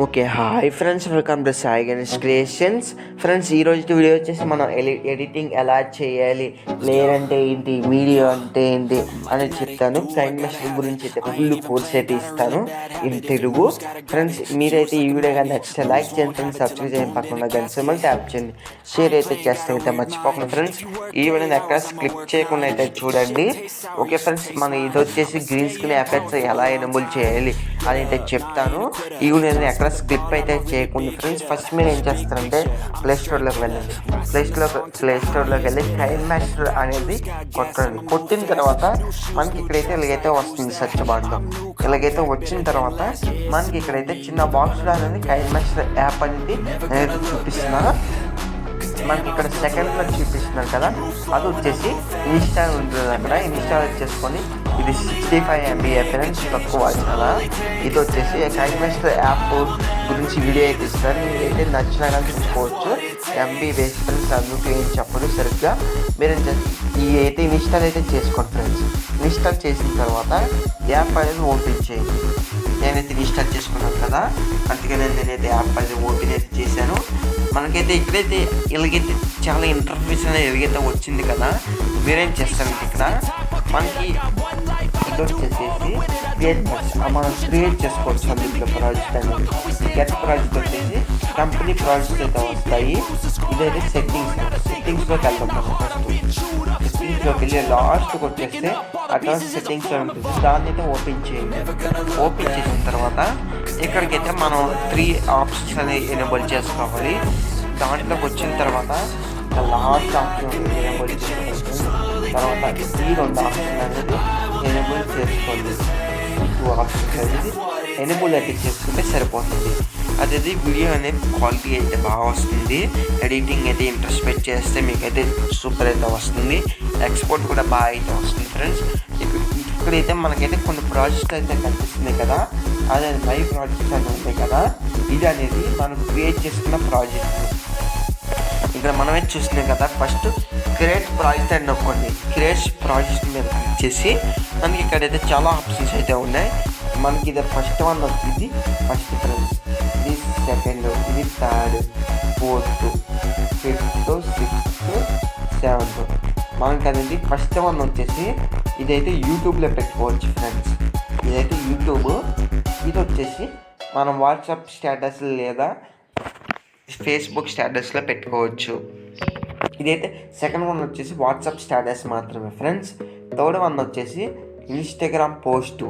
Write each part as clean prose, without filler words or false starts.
Okay, hi friends, welcome to Sai Ganesh creations. Friends, ఈరోజు video వచ్చేసి మనం ఎడిటింగ్ ఎలా చేయాలి, లేయర్ అంటే ఏంటి, వీడియో అంటే ఏంటి అనేది చెప్తాను. కైన్మెస్టర్ గురించి అయితే ఫుల్ కోర్స్ అయితే ఇస్తాను ఇన్ తెలుగు. ఫ్రెండ్స్, మీరైతే ఈ వీడియో కానీ నచ్చితే లైక్ చేయండి ఫ్రెండ్స్, సబ్స్క్రైబ్ చేయండి, పక్కన గంట సింబల్ ట్యాప్ చేయండి, షేర్ అయితే చేస్తే అయితే మర్చిపోకండి ఫ్రెండ్స్. ఈ వీడియోని ఎక్కడ స్క్లిప్ చేయకుండా అయితే చూడండి. ఓకే ఫ్రెండ్స్, మనం ఇది వచ్చేసి గ్రీన్ స్క్రీన్ ఎఫెక్ట్స్ ఎలా ఎనేబుల్ చేయాలి అని అయితే చెప్తాను. ఈ వీడియోని ఎక్కడ స్క్లిప్ అయితే చేయకుండా ఫ్రెండ్స్, ఫస్ట్ మీరు ఏం చేస్తారంటే ప్లేస్టోర్లోకి వెళ్ళండి. ప్లేస్టోర్లోకి వెళ్ళి కైన్మాస్టర్ అనేది కొట్టండి. కొట్టిన తర్వాత మనకి ఇక్కడైతే ఇలాగైతే వస్తుంది సెర్చ్ బార్లో. ఇలాగైతే వచ్చిన తర్వాత మనకి ఇక్కడైతే చిన్న బాక్స్లో అనేది కైన్మాస్టర్ యాప్ అనేది నేనైతే చూపిస్తున్నా. మనకి ఇక్కడ సెకండ్లో చూపిస్తున్నారు కదా, అది వచ్చేసి ఇన్స్టా ఉంటుంది. అక్కడ ఇన్స్టాల్ చేసుకొని ఇది 65 MB ఫ్రెండ్స్, తక్కువ కదా. ఇది వచ్చేసి కైన్మాస్టర్ యాప్ గురించి వీడియో అయితే ఇస్తారు, మీరైతే నచ్చినా కానీ చూసుకోవచ్చు. ఎంబీ వేస్ట్ ఫ్రెండ్స్, అందుకు ఏం చెప్పదు సరిగ్గా. మీరు ఈ అయితే ఇన్స్టాల్ అయితే చేసుకోండి ఫ్రెండ్స్. ఇన్స్టాల్ చేసిన తర్వాత యాప్ అనేది ఓపెన్ చేయండి. నేనైతే ఇన్స్టాల్ చేసుకున్నాను కదా, అందుకనే నేనైతే యాప్ అనేది ఓపెన్ అయితే చేశాను. మనకైతే ఇక్కడైతే ఇలాగైతే చాలా ఇంటర్ఫేస్ అనేది ఎలాగైతే వచ్చింది కదా, మీరేం చేస్తారంటే ఇక్కడ మనకి ఇది వచ్చేసేసి మనం క్రియేట్ చేసుకోవచ్చు అందులో ప్రాజెక్ట్ అనేది. గెట్ ప్రాజెక్ట్ వచ్చేసి కంపెనీ ప్రాజెక్ట్స్ అయితే వస్తాయి. ఇదైతే సెట్టింగ్స్లోకి వెళ్తాం. మనం ఫస్ట్ సెట్టింగ్స్లోకి వెళ్ళి లాస్ట్కి వచ్చేస్తే అడ్వాన్స్ సెట్టింగ్స్లో ఉంటుంది, దాన్ని అయితే ఓపెన్ చేయండి. ఓపెన్ చేసిన తర్వాత ఇక్కడికైతే మనం 3 ఆప్షన్స్ అనేది ఎనేబుల్ చేసుకోవాలి. దాంట్లోకి వచ్చిన తర్వాత లాస్ట్ ఆప్షన్ ఎనేబుల్ చేసుకోవాలి. తర్వాత ఈ 2 ఆప్షన్ అనేది ఎనేబుల్ చేసుకోండి. 2 ఆప్షన్స్ అనేది ఎనేబుల్ అయితే చేసుకుంటే సరిపోతుంది. అదే వీడియో అనేది క్వాలిటీ అయితే బాగా వస్తుంది. ఎడిటింగ్ అయితే ఇంట్రెస్ట్ పెట్టి చేస్తే మీకైతే సూపర్ అయితే వస్తుంది. ఎక్స్పోర్ట్ కూడా బాగా అయితే వస్తుంది ఫ్రెండ్స్. ఇక్కడైతే మనకైతే కొన్ని ప్రాజెక్ట్స్ అయితే కనిపిస్తున్నాయి కదా, అదే మై ప్రాజెక్ట్స్ అని ఉన్నాయి కదా. ఇది అనేది మనం క్రియేట్ చేసుకున్న ప్రాజెక్ట్. ఇక్కడ మనమే చూస్తున్నాం కదా, ఫస్ట్ క్రియేట్ ప్రాజెక్ట్ అని నొక్కండి. క్రియేట్ ప్రాజెక్ట్ మీద క్లిక్ చేసి మనకి ఇక్కడైతే చాలా ఆప్షన్స్ అయితే ఉన్నాయి. మనకి ఇది ఫస్ట్ వన్ ఇది ఫస్ట్ ఫ్రెండ్స్, ఇది సెకండ్, ఇది third, 4th, 5th, 6th, 7th. మనకి అనేది ఫస్ట్ వన్ వచ్చేసి ఇదైతే యూట్యూబ్లో పెట్టుకోవచ్చు ఫ్రెండ్స్. ఇదైతే యూట్యూబ్. ఇది వచ్చేసి మనం వాట్సాప్ స్టేటస్ లేదా ఫేస్బుక్ స్టేటస్లో పెట్టుకోవచ్చు. ఇదైతే సెకండ్ వన్ వచ్చేసి వాట్సాప్ స్టేటస్ మాత్రమే ఫ్రెండ్స్. థర్డ్ వన్ వచ్చేసి ఇన్స్టాగ్రామ్ పోస్టు.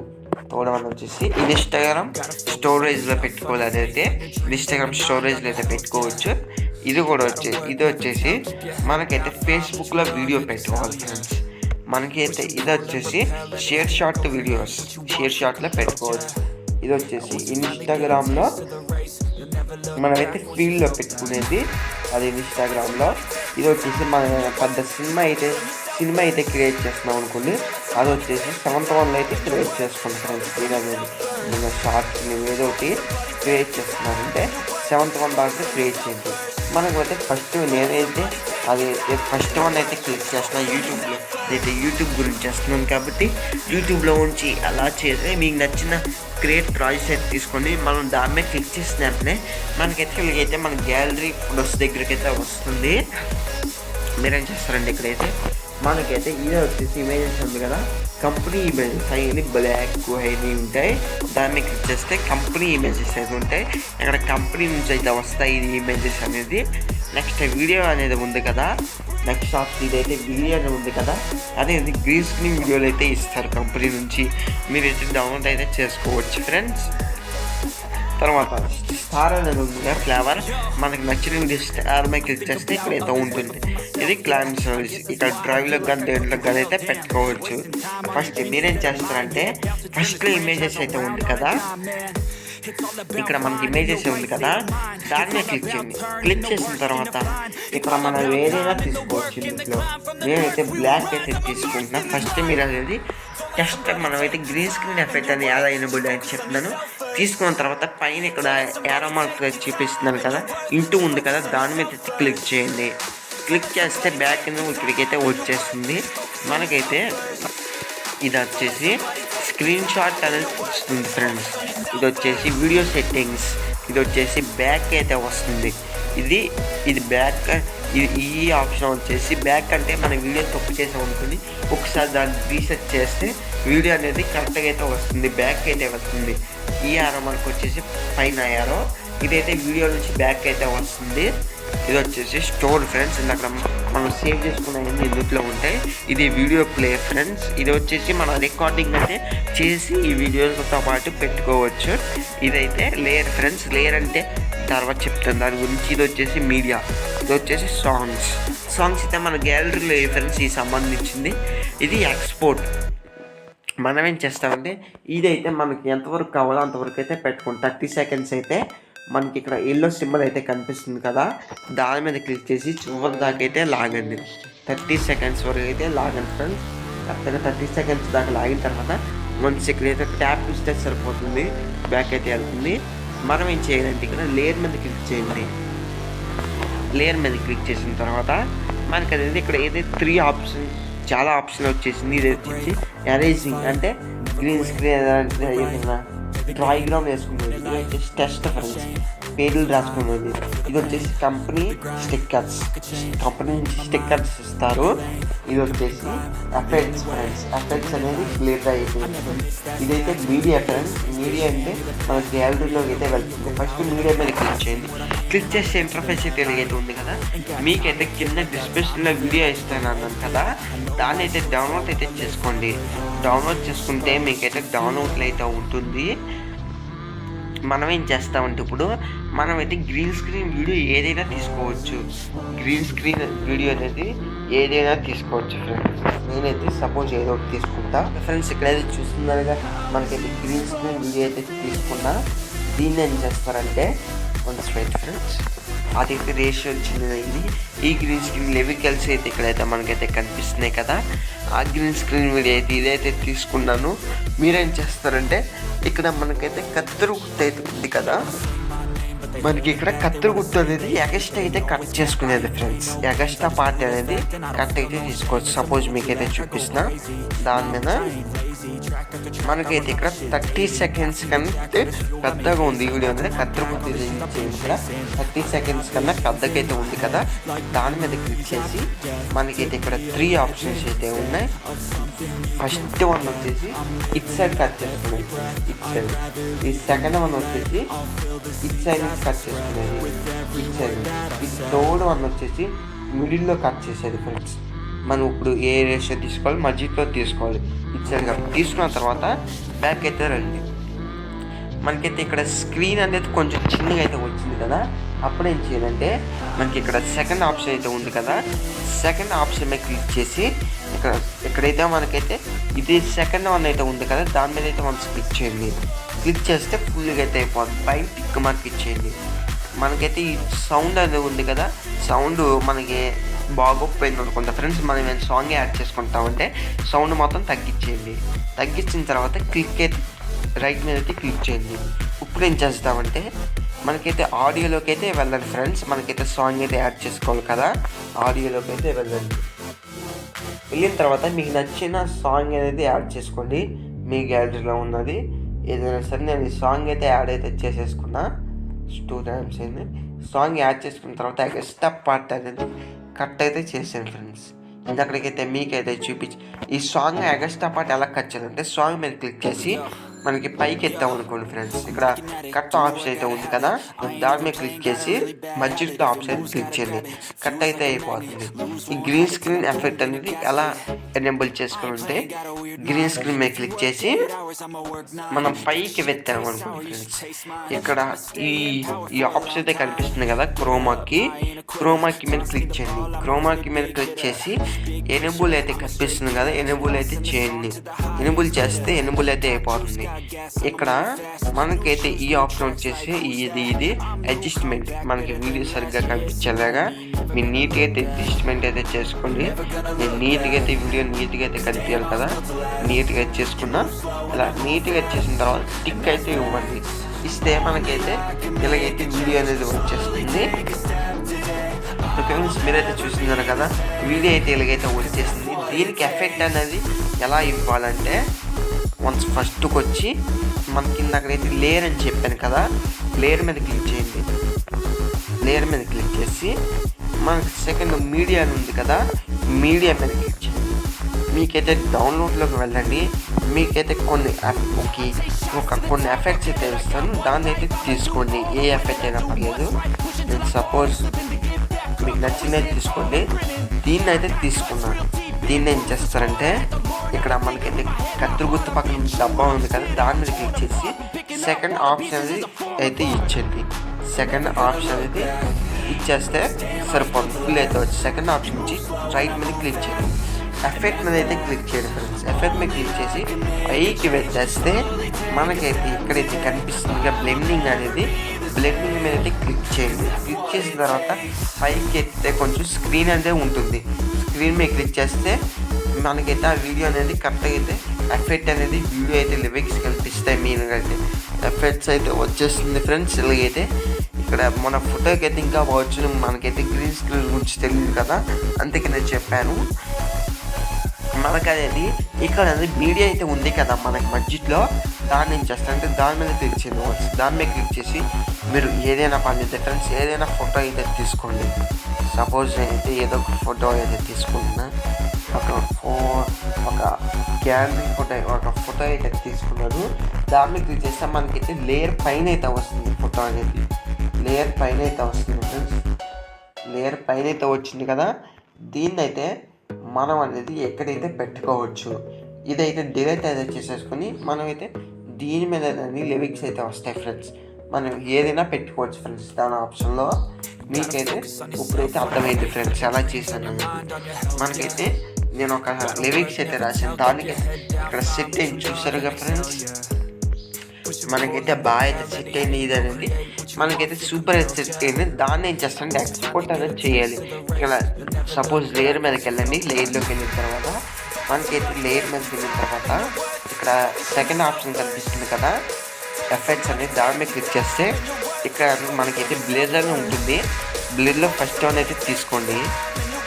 థర్డ్ వన్ వచ్చేసి ఇన్స్టాగ్రామ్ స్టోరేజ్లో పెట్టుకోవాలి. అదైతే ఇన్స్టాగ్రామ్ స్టోరేజ్లో అయితే పెట్టుకోవచ్చు. ఇది వచ్చేసి మనకైతే ఫేస్బుక్లో వీడియో పెట్టుకోవాలి ఫ్రెండ్స్. మనకైతే ఇది వచ్చేసి షేర్ షార్ట్లో పెట్టుకోవచ్చు. ఇది వచ్చేసి ఇన్స్టాగ్రామ్లో మనమైతే ఫీల్డ్లో పెట్టుకునేది, అది ఇన్స్టాగ్రామ్లో. ఇది వచ్చేసి మన పెద్ద సినిమా అయితే క్రియేట్ చేస్తున్నాం అనుకోండి, అది వచ్చేసి 7th వన్లో అయితే క్రియేట్ చేసుకుంటాం. ఫీల్ అనేది మన షార్ట్స్ ఏదో ఒకటి క్రియేట్ చేస్తున్నారంటే 7th వన్ దాకా క్రియేట్ చేయండి. మనకైతే ఫస్ట్ నేనైతే అది ఫస్ట్ వన్ అయితే క్లిక్ చేస్తున్నాను. యూట్యూబ్ గురించి చేస్తున్నాను కాబట్టి యూట్యూబ్లో ఉంచి అలా చేస్తే మీకు నచ్చిన క్రియేట్ ప్రాజెక్ట్స్ అయితే తీసుకొని మనం దాని మీద క్లిక్ చేసిన వెంటనే మనకైతే ఇలాగైతే మన గ్యాలరీ ఫోటోస్ దగ్గరికి అయితే వస్తుంది. మీరేం చేస్తారండి, ఇక్కడైతే మనకైతే ఇది వచ్చేసి ఇమేజెస్ ఉంది కదా, కంపెనీ ఇమేజెస్ అవి బ్లాక్ హెవీ ఉంటాయి. దాన్ని క్లిక్ చేస్తే కంపెనీ ఇమేజెస్ అయితే ఉంటాయి. ఇక్కడ కంపెనీ నుంచి అయితే వస్తాయి ఇది ఇమేజెస్ అనేది. నెక్స్ట్ వీడియో అనేది ఉంది కదా, నెక్స్ట్ ఆప్షన్ ఇదైతే వీడియో అనేది ఉంది కదా, అదే గ్రీన్ స్క్రీన్ వీడియోలు అయితే ఇస్తారు కంపెనీ నుంచి. మీరైతే డౌన్లోడ్ అయితే చేసుకోవచ్చు ఫ్రెండ్స్. తర్వాత స్టార్ అనేది ఉంది కదా, ఫ్లేవర్. మనకి నచ్చిన వీడియో స్టార్ మీద క్లిక్ చేస్తే ఇక్కడైతే ఉంటుంది. ఇది క్లైమ్ సర్వీస్. ఇక్కడ డ్రైవ్లోకి కానీ దేంట్లోకి కానీ అయితే పెట్టుకోవచ్చు. ఫస్ట్ మీరేం చేస్తారంటే ఫస్ట్లో ఇమేజెస్ అయితే ఉంది కదా, ఇక్కడ మనకి ఇమేజెస్ ఉంది కదా, దాని మీద క్లిక్ చేయండి. క్లిక్ చేసిన తర్వాత ఇక్కడ మనం వేరేగా తీసుకోవచ్చు. ఇందులో నేనైతే బ్లాక్ అయితే తీసుకుంటున్నా. ఫస్ట్ మీరు అనేది జస్ట్ మనమైతే గ్రీన్ స్క్రీన్ ఎఫెక్ట్ అని ఎలా ఎనేబుల్ అని చెప్తున్నాను. తీసుకున్న తర్వాత పైన ఇక్కడ యారో మార్క్ చూపిస్తున్నాను కదా, ఇంటూ ఉంది కదా, దాని మీద క్లిక్ చేయండి. క్లిక్ చేస్తే బ్యాక్ ఇక్కడికైతే వచ్చేస్తుంది. మనకైతే ఇది వచ్చేసి స్క్రీన్ షాట్ అనేది వస్తుంది ఫ్రెండ్స్. ఇది వచ్చేసి వీడియో సెట్టింగ్స్, ఇది వచ్చేసి బ్యాక్ అయితే వస్తుంది. ఇది బ్యాక్. ఈ ఆప్షన్ వచ్చేసి బ్యాక్ అంటే మన వీడియో తప్పు చేసాం అనుకుని ఒకసారి దాన్ని రీసెట్ చేస్తే వీడియో అనేది కరెక్ట్గా అయితే వస్తుంది, బ్యాక్ అయితే వస్తుంది. ఈ ఆరో మనకు వచ్చేసి పైన ఆరో, ఇదైతే వీడియో నుంచి బ్యాక్ అయితే వస్తుంది. ఇది వచ్చేసి స్టోర్ ఫ్రెండ్స్, ఇందాక మనం సేవ్ చేసుకున్నవన్నీ ఇందులో ఉంటాయి. ఇది వీడియో ప్లే ఫ్రెండ్స్. ఇది వచ్చేసి మన రికార్డింగ్ అయితే చేసి ఈ వీడియోతో పాటు పెట్టుకోవచ్చు. ఇదైతే లేయర్ ఫ్రెండ్స్. లేయర్ అంటే తర్వాత చెప్తాను దాని గురించి. ఇది వచ్చేసి మీడియా, ఇది వచ్చేసి సాంగ్స్ అయితే మన గ్యాలరీలో ఫ్రెండ్స్ ఈ సంబంధించింది. ఇది ఎక్స్పోర్ట్. మనం ఏం చేస్తామంటే ఇదైతే మనకి ఎంతవరకు కావాలో అంతవరకు అయితే పెట్టుకోండి. 30 సెకండ్స్ అయితే మనకి ఇక్కడ ఎల్లో సింబల్ అయితే కనిపిస్తుంది కదా, దాని మీద క్లిక్ చేసి చివరి దాకా అయితే లాగండి. 30 సెకండ్స్ వరకు అయితే లాగండి ఫ్రెండ్స్. కరెక్ట్గా 30 సెకండ్స్ దాకా లాగిన తర్వాత వన్స్ ఇక్కడైతే ట్యాప్ ఇస్తే సరిపోతుంది, బ్యాక్ అయితే వెళ్తుంది. మనం ఏం చేయాలంటే ఇక్కడ లేయర్ మీద క్లిక్ చేయండి. లేయర్ మీద క్లిక్ చేసిన తర్వాత మనకి అనేది ఇక్కడ ఏదైతే 3 ఆప్షన్, చాలా ఆప్షన్ వచ్చేసింది. ఇది వచ్చేసి ఎరేజింగ్ అంటే గ్రీన్ స్క్రీన్ డ్రాయింగ్గ్రౌండ్ వేసుకునేది. ఇది వచ్చేసి టెస్ట్ ఫ్రెండ్స్, పేర్లు రాసుకునేది. ఇది వచ్చేసి కంపెనీ స్టిక్కర్స్ నుంచి స్టిక్కర్స్ ఇస్తారు. ఇది వచ్చేసి ఎఫెక్ట్స్ ఫ్రెండ్స్, ఎఫెక్ట్స్ అనేది క్లియర్ అయిపోయింది. ఇదైతే మీడియా ఫ్రెండ్స్. మీడియా అంటే మన గ్యాలరీలోకి అయితే వెళ్తుంది. ఫస్ట్ మీడియా మీద క్లిక్ చేయండి. క్లిక్ చేసే ఇంటర్ఫేస్ అయితే ఎలాగైతే ఉంది కదా, మీకైతే కింద డిస్క్రిప్షన్లో వీడియో ఇస్తాను అన్నాను కదా, దాన్ని అయితే డౌన్లోడ్ అయితే చేసుకోండి. డౌన్లోడ్ చేసుకుంటే మీకైతే డౌన్లోడ్లు అయితే ఉంటుంది. మనం ఏం చేస్తామంటే ఇప్పుడు మనమైతే గ్రీన్ స్క్రీన్ వీడియో ఏదైనా తీసుకోవచ్చు. గ్రీన్ స్క్రీన్ వీడియో అనేది ఏదైనా తీసుకోవచ్చు ఫ్రెండ్స్. నేనైతే సపోజ్ ఏదో ఒకటి తీసుకుంటా ఫ్రెండ్స్. ఇక్కడైతే చూస్తున్నారుగా మనకైతే గ్రీన్ స్క్రీన్ వీడియో అయితే తీసుకున్నా. దీన్ని ఏం చేస్తారంటే స్వైట్ ఫ్రెండ్స్, అదైతే రేషియో చిన్నదైంది. ఈ గ్రీన్ స్క్రీన్ లెవికల్స్ అయితే ఇక్కడైతే మనకైతే కనిపిస్తున్నాయి కదా, ఆ గ్రీన్ స్క్రీన్ వీడియో అయితే ఇదైతే తీసుకున్నాను. మీరేం చేస్తారంటే ఇక్కడ మనకైతే కత్తెర గుర్తు అయితే ఉంది కదా, మనకి ఇక్కడ కత్తెర గుర్తు అనేది ఎగస్ట్రా అయితే కట్ చేసుకునేది ఫ్రెండ్స్. ఎగస్ట్రా పార్ట్ అనేది కట్ అయితే తీసుకోవచ్చు. సపోజ్ మీకైతే చూపిస్తున్న దాని మీద మనకైతే ఇక్కడ 30 సెకండ్స్ కంటే పెద్దగా ఉంది వీడియో అనేది. కత్తెర గుర్తు ఇక్కడ 30 సెకండ్స్ కన్నా పెద్దగైతే ఉంది కదా, దాని మీద క్లిక్ చేసి మనకైతే ఇక్కడ 3 ఆప్షన్స్ అయితే ఉన్నాయి. ఫస్ట్ వన్ వచ్చేసి ఇట్ సైడ్ కట్ చేసుకునేది, ఇట్ సైడ్. ఈ సెకండ్ వన్ వచ్చేసి ఇట్ సైడ్ కట్ చేసుకునేది, ఇట్ సైడ్. ఈ థర్డ్ వన్ వచ్చేసి మిడిల్లో కట్ చేసేది ఫ్రెండ్స్. మనం ఇప్పుడు ఏ రేషియో తీసుకోవాలి, మధ్యలో తీసుకోవాలి. ఇట్ సైడ్ తీసుకున్న తర్వాత బ్యాక్ అయితే రండి. మనకైతే ఇక్కడ స్క్రీన్ అనేది కొంచెం చిన్నగా అయితే వచ్చింది కదా, అప్పుడు ఏం చేయాలంటే మనకి ఇక్కడ సెకండ్ ఆప్షన్ అయితే ఉంది కదా, సెకండ్ ఆప్షన్ మీద క్లిక్ చేసి ఇక్కడైతే మనకైతే ఇది సెకండ్ వన్ అయితే ఉంది కదా, దాని మీద అయితే మనం క్లిక్ చేయండి. క్లిక్ చేస్తే ఫుల్గా అయితే అయిపోతుంది. పైన టిక్ మార్క్ ఇచ్చేయండి. మనకైతే ఈ సౌండ్ అనేది ఉంది కదా, సౌండ్ మనకి బాగోకపోయింది అనుకుంటా ఫ్రెండ్స్. మనం ఏమైనా సాంగ్ యాడ్ చేసుకుంటామంటే సౌండ్ మొత్తం తగ్గించేయండి. తగ్గించిన తర్వాత క్లిక్ అయితే రైట్ మీద అయితే క్లిక్ చేయండి. ఇప్పుడు ఏం చేస్తామంటే మనకైతే ఆడియోలోకి అయితే వెళ్ళండి ఫ్రెండ్స్. మనకైతే సాంగ్ అయితే యాడ్ చేసుకోవాలి కదా, ఆడియోలోకి అయితే వెళ్ళండి. వెళ్ళిన తర్వాత మీకు నచ్చిన సాంగ్ అనేది యాడ్ చేసుకోండి. మీ గ్యాలరీలో ఉన్నది ఏదైనా సరే. నేను ఈ సాంగ్ అయితే యాడ్ అయితే చేసేసుకున్నా. 2 టైమ్స్ అయింది. సాంగ్ యాడ్ చేసుకున్న తర్వాత ఎక్స్ట్రా పార్ట్ అనేది కట్ అయితే చేశాను ఫ్రెండ్స్. ఇందక్కడికైతే మీకైతే చూపించి ఈ సాంగ్ ఎక్స్ట్రా పార్ట్ ఎలా కట్ చేయాలంటే సాంగ్ మీద క్లిక్ చేసి మనకి పైకి ఎత్తాం అనుకోండి ఫ్రెండ్స్, ఇక్కడ కట్ ఆప్షన్ అయితే ఉంది కదా, దాని మీద క్లిక్ చేసి మధ్యలో ఆప్షన్ క్లిక్ చేయండి. కట్ అయితే అయిపోతుంది. ఈ గ్రీన్ స్క్రీన్ ఎఫెక్ట్ అనేది ఎలా ఎనేబుల్ చేసుకుంటే గ్రీన్ స్క్రీన్ మీద క్లిక్ చేసి మనం పైకి వెత్తాము అనుకోండి ఫ్రెండ్స్. ఇక్కడ ఈ ఆప్షన్ అయితే కనిపిస్తుంది కదా, క్రోమాకి మీద క్లిక్ చేయండి. క్రోమాకి మీద క్లిక్ చేసి ఎనేబుల్ అయితే కనిపిస్తుంది కదా, ఎనేబుల్ అయితే చేయండి. ఎనేబుల్ చేస్తే ఎనేబుల్ అయితే అయిపోతుంది. ఇక్కడ మనకైతే ఈ ఆప్షన్ వచ్చేసి ఇది అడ్జస్ట్మెంట్. మనకి వీడియో సరిగ్గా కనిపించేలాగా మీరు నీట్గా అయితే అడ్జస్ట్మెంట్ అయితే చేసుకోండి. నేను నీట్గా అయితే వీడియో నీట్గా అయితే కనిపించాలి కదా, నీట్గా చేసుకున్నా. ఇలా నీట్గా చేసిన తర్వాత టిక్ అయితే ఇవ్వండి. ఇస్తే మనకైతే ఇలాగైతే వీడియో అనేది వచ్చేస్తుంది. ఫ్రెండ్స్ మీరైతే చూస్తున్నారు కదా, వీడియో అయితే ఇలాగైతే వచ్చేసింది. దీనికి ఎఫెక్ట్ అనేది ఎలా ఇవ్వాలంటే వన్స్ ఫస్ట్కి వచ్చి మనకి ఇందాకైతే లేయర్ అని చెప్పాను కదా, లేయర్ మీద క్లిక్ చేయండి. లేయర్ మీద క్లిక్ చేసి మనకి సెకండ్ మీడియా అని ఉంది కదా, మీడియా మీద క్లిక్ చేయండి. మీకైతే డౌన్లోడ్లోకి వెళ్ళండి. మీకైతే కొన్ని కొన్ని ఎఫెక్ట్స్ అయితే ఇస్తాను, దాన్ని అయితే తీసుకోండి. ఏ ఎఫెక్ట్ అయినా పర్లేదు. నేను సపోజ్ మీకు నచ్చినది తీసుకోండి. దీన్ని అయితే తీసుకున్నాను. దీన్ని ఏం చేస్తారంటే ఇక్కడ మనకైతే కత్తిరి గుర్తు పక్కన డబ్బా ఉంది కదా, దాని మీద క్లిక్ చేసి సెకండ్ ఆప్షన్ అనేది అయితే ఇచ్చేది. సెకండ్ ఆప్షన్ అనేది ఇచ్చేస్తే సరిపోతుంది. ఫుల్ అయితే వచ్చి సెకండ్ ఆప్షన్ ఇచ్చి రైట్ మీద క్లిక్ చేయండి. ఎఫెక్ట్ మీద అయితే క్లిక్ చేయండి ఫ్రెండ్స్. ఎఫెక్ట్ మీద క్లిక్ చేసి పైకి వచ్చేస్తే మనకైతే ఇక్కడైతే కనిపిస్తుంది బ్లెండింగ్ అనేది. బ్లెండింగ్ మీద అయితే క్లిక్ చేయండి. క్లిక్ చేసిన తర్వాత పైకి ఎత్తే కొంచెం స్క్రీన్ అనేది ఉంటుంది. స్క్రీన్ మీద క్లిక్ చేస్తే మనకైతే ఆ వీడియో అనేది కరెక్ట్గా అయితే ఎఫెక్ట్ అనేది వీడియో అయితే లిరిక్స్ కనిపిస్తాయి. మీనుగా అయితే ఎఫెక్ట్స్ అయితే వచ్చేస్తుంది ఫ్రెండ్స్. ఇలాగైతే ఇక్కడ మన ఫోటోకి అయితే ఇంకా వచ్చు, మనకైతే గ్రీన్ స్క్రీన్ గురించి తెలియదు కదా, అందుకే నేను చెప్పాను. మనకు అనేది ఇక్కడ మీడియా అయితే ఉంది కదా మనకి మధ్యలో, దాన్ని ఏం చేస్తారంటే దాని మీద క్లిక్ చేయండి. దాని మీద క్లిక్ చేసి మీరు ఏదైనా పని ఫ్రెండ్స్, ఏదైనా ఫోటో అయితే తీసుకోండి. సపోజ్ నేనైతే ఏదో ఒక ఫోటో అయితే తీసుకుంటున్నా. ఒక గ్యాలరీ ఫోటో అయితే తీసుకున్నాను. దాని మీద క్లిక్ చేస్తే మనకైతే లేయర్ పైన అయితే వస్తుంది. ఫోటో అనేది లేయర్ పైన అయితే వస్తుంది ఫ్రెండ్స్. లేయర్ పైన అయితే వచ్చింది కదా, దీన్ని అయితే మనం అనేది ఎక్కడైతే పెట్టుకోవచ్చు. ఇదైతే డిలీట్ అయితే చేసేసుకొని మనమైతే దీని మీద లిరిక్స్ అయితే వస్తాయి ఫ్రెండ్స్. మనం ఏదైనా పెట్టుకోవచ్చు ఫ్రెండ్స్ దాని ఆప్షన్లో. మీకైతే ఇప్పుడైతే అర్థమైంది ఫ్రెండ్స్ ఎలా చేశాను. మనకైతే నేను ఒక లిరిక్స్ అయితే రాశాను. దానికి ఇక్కడ సెట్ అయింది చూసారుగా ఫ్రెండ్స్. మనకైతే బాగా అయితే సెట్ అయింది. ఇది అనేది మనకైతే సూపర్ అయితే సెట్ అయింది. దాన్ని ఏం చేస్తానంటే ఎక్స్పోర్ట్ అనేది చేయాలి. ఇక్కడ సపోజ్ లేయర్ మీదకి వెళ్ళండి. లేయర్లోకి వెళ్ళిన తర్వాత మనకైతే లేయర్ మీదకి వెళ్ళిన తర్వాత ఇక్కడ సెకండ్ ఆప్షన్ కనిపిస్తుంది కదా, ఎఫెక్ట్స్ అనేది. దాని మీద క్లిక్ చేస్తే ఇక్కడ మనకైతే బ్లేజర్ అని ఉంటుంది. బ్లేజర్లో ఫస్ట్ వన్ అయితే తీసుకోండి.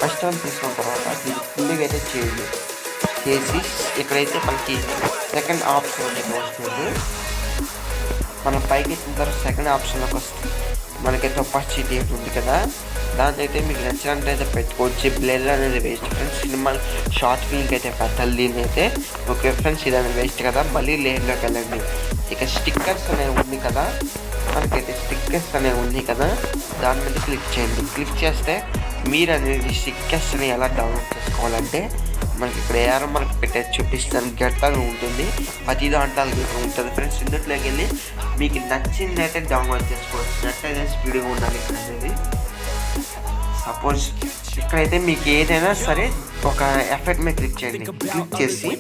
ఫస్ట్ వన్ తీసుకున్న తర్వాత ఇది ఫుల్గా అయితే చేయండి. చేసి ఇక్కడైతే మనకి సెకండ్ ఆప్షన్ అయితే వస్తుంది. మనం పైకి ఎత్తిన తర్వాత సెకండ్ ఆప్షన్లోకి వస్తుంది. మనకైతే ఒపాసిటీ ఉంది కదా, దాన్ని అయితే మీకు నచ్చినట్టు అయితే పెట్టుకోవచ్చు. బ్లేజర్ అనేది వేస్ట్ ఫ్రెండ్స్. సినిమా షార్ట్ ఫిల్మ్కి అయితే పెట్టాలి దీన్ని అయితే. ఓకే ఫ్రెండ్స్, ఇదని వేస్ట్ కదా. మళ్ళీ లేయర్లోకి వెళ్ళండి. ఇక స్టిక్కర్స్ అనేవి ఉంది కదా, మనకైతే స్టిక్కర్స్ అనేవి ఉంది కదా, దాని మీద క్లిక్ చేయండి. క్లిక్ చేస్తే మీరు అనేది స్టిక్కర్స్ని ఎలా డౌన్లోడ్ చేసుకోవాలంటే మనకి ఇక్కడ ఏరో మనకి పెట్టేది చూపిస్తాను. గట్టాలు ఉంటుంది, ప్రతి దాంట్లో ఉంటుంది ఫ్రెండ్స్. ఇందులోకి వెళ్ళి మీకు నచ్చింది అయితే డౌన్లోడ్ చేసుకోవచ్చు. నెట్ అయితే స్పీడ్గా ఉండాలి ఇక్కడ అనేది. సపోజ్ ఇక్కడైతే మీకు ఏదైనా సరే ఒక ఎఫెక్ట్ మీద క్లిక్ చేయండి. క్లిక్ చేసి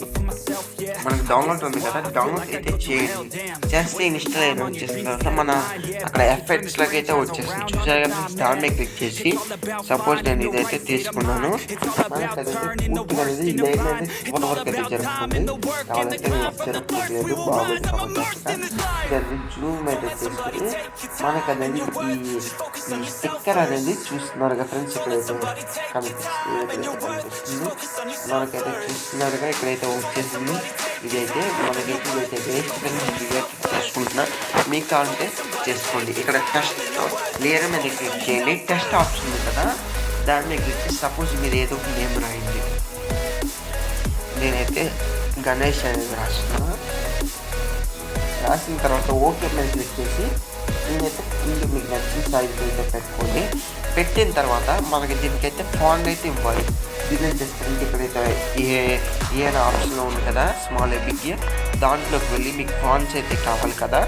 మనకు డౌన్లోడ్ ఉంది కదా, డౌన్లోడ్ అయితే చేయండి. చేస్తే ఇన్స్టాల్ అయితే వచ్చేసిన తర్వాత మన అక్కడ ఎఫెక్ట్స్లోకి అయితే వచ్చేస్తుంది. చూసారు కదా, దాని మీద క్లిక్ చేసి సపోజ్ నేను ఇదైతే తీసుకున్నాను. మనకు అదైతే పూర్తిగా అనేది లేట్ అయితే చివరి వరకు అయితే జరుగుతుంది. కావాలంటే జరుగుతుంది బాగుంది. జూమ్ అయితే తీసుకుని మనకు అనేది ఈ స్టిక్కర్ అనేది చూస్తున్నారు ఫ్రెండ్స్. ఇక్కడైతే కనిపిస్తుంది. మనకైతే చూస్తున్నారుగా ఇక్కడైతే వచ్చేసింది. ఇదైతే మనకైతే ఇదైతే వేస్ట్ చేసుకుంటున్నా. మీకు కావాలంటే చేసుకోండి. ఇక్కడ టెస్ట్ లేయర్ మీద క్లిక్ చేయండి. టెస్ట్ ఆప్షన్ ఉంది కదా, దాని మీద క్లిక్ చేసి సపోజ్ మీరు ఏదో ఒక నేమ్ రాయండి. నేనైతే గణేష్ అనేది రాస్తున్నా. రాసిన తర్వాత ఓకే మీద క్లిక్ చేసి నేనైతే ఇందుకు మీకు నచ్చిన సైజ్ అయితే పెట్టుకోండి. పెట్టిన తర్వాత మనకి దీనికైతే ఫాంట్ అయితే ఇవ్వాలి. దీన్ని చేస్తే ఇక్కడైతే ఏ ఆప్షన్లో ఉంది కదా, స్మాల్ బిగ్, దాంట్లోకి వెళ్ళి మీకు ఫాంట్స్ అయితే కావాలి కదా,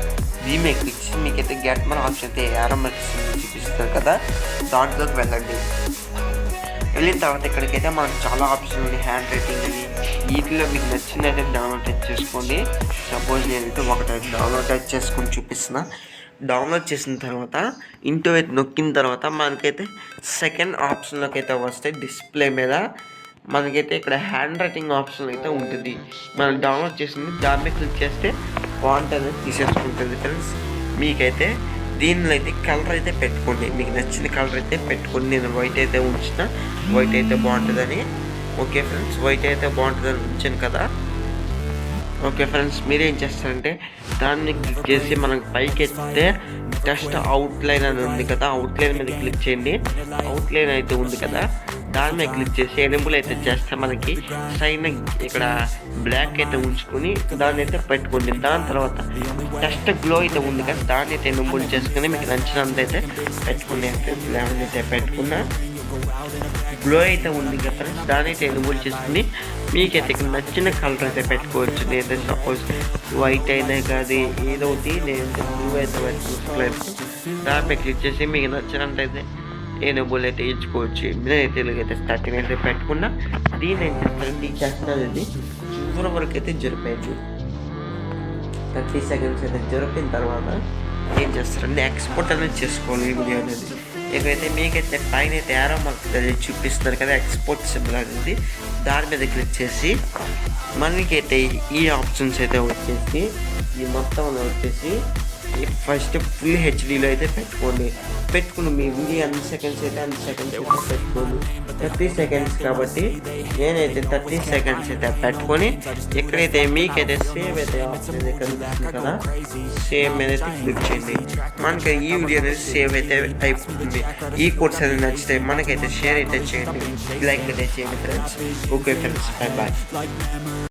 దీని మీద క్లిక్ చేసి మీకైతే గెట్ మన ఆప్షన్ అయితే చూపిస్తారు కదా, దాంట్లోకి వెళ్ళండి. వెళ్ళిన తర్వాత ఇక్కడికైతే మనకు చాలా ఆప్షన్ ఉంది. హ్యాండ్ రైటింగ్ అని, వీటిలో మీకు నచ్చిందైతే డౌన్లోడ్ చేసుకోండి. సపోజ్ నేనైతే ఒకటి డౌన్లోడ్ చేసుకొని చూపిస్తున్నా. డౌన్లోడ్ చేసిన తర్వాత ఇంటూ అయితే నొక్కిన తర్వాత మనకైతే సెకండ్ ఆప్షన్లోకి అయితే వస్తే డిస్ప్లే మీద మనకైతే ఇక్కడ హ్యాండ్ రైటింగ్ ఆప్షన్ అయితే ఉంటుంది. మనం డౌన్లోడ్ చేసింది దాని మీద క్లిక్ చేస్తే ఫాంట్ అనేది తీసేసుకుంటుంది ఫ్రెండ్స్. మీకైతే దీనిలో అయితే కలర్ అయితే పెట్టుకోండి. మీకు నచ్చిన కలర్ అయితే పెట్టుకోండి. నేను వైట్ అయితే ఉంచిన, వైట్ అయితే బాగుంటుందని. ఓకే ఫ్రెండ్స్, వైట్ అయితే బాగుంటుందని ఉంచాను కదా. ఓకే ఫ్రెండ్స్, మీరేం చేస్తారంటే దాన్ని క్లిక్ చేసి మనకు పైకి ఎత్తితే జస్ట్ అవుట్లైన్ అని ఉంది కదా, అవుట్లైన్ మీద క్లిక్ చేయండి. అవుట్లైన్ అయితే ఉంది కదా, దాని మీద క్లిక్ చేసి ఎనేబుల్ అయితే చేస్తే మనకి సైన్ ఇక్కడ బ్లాక్ అయితే ఉంచుకొని దాన్ని అయితే పెట్టుకోండి. దాని తర్వాత జస్ట్ గ్లో అయితే ఉంది కదా, దాన్ని అయితే ఎనేబుల్ చేసుకుని మీకు నచ్చినంత అయితే పెట్టుకునే లెవెల్ అయితే పెట్టుకున్నా. గ్లో అయితే ఉంది కదా ఫ్రెండ్స్, దాన్ని అయితే ఎనేబుల్ చేసుకుని మీకైతే ఇక్కడ నచ్చిన కలర్ అయితే పెట్టుకోవచ్చు. నేనైతే సపోజ్ వైట్ అయినా కాదు ఏదో ఒకటి నేనైతే బ్లూ అయితే పెట్టుకోలేదు. దానిపై క్లిక్ చేసి మీకు నచ్చినంత అయితే ఎనేబుల్ అయితే ఇచ్చుకోవచ్చు. నేనైతే తెలుగైతే స్టార్టింగ్ అయితే పెట్టుకున్నా. దీని అయితే 30 చేస్తున్నది చివరి వరకు అయితే జరిపోయింది. 30 సెకండ్స్ అయితే జరిపిన తర్వాత ఏం చేస్తారంటే ఎక్స్పోర్ట్ అనేది చేసుకోవాలి ఈ వీడియో అనేది. ఇకైతే మీకైతే పైన అయితే యారో మార్క్ చూపిస్తున్నారు కదా, ఎక్స్పోర్ట్ సింబల్ అనేది, దాని మీద క్లిక్ చేసి మనకైతే ఈ ఆప్షన్స్ అయితే వచ్చేసి ఈ మొత్తం వచ్చేసి ఫస్ట్ ఫుల్ హెచ్డీలో అయితే పెట్టుకుని మీ వీడియో అన్ని సెకండ్స్ అయితే పెట్టుకోండి. 30 సెకండ్స్ కాబట్టి నేనైతే 30 సెకండ్స్ అయితే పెట్టుకొని ఎక్కడైతే మీకైతే సేవ్ అయితే ఆప్షన్ అయితే కనిపిస్తుంది కదా, సేవ్ మీద అయితే క్లిక్ చేయండి. మనకి ఈ వీడియో అనేది సేవ్ అయితే అయిపోతుంది. ఈ కోర్స్ అనేది నచ్చితే మనకైతే షేర్ అయితే చేయండి, లైక్ అయితే చేయండి friends. Okay friends, bye bye.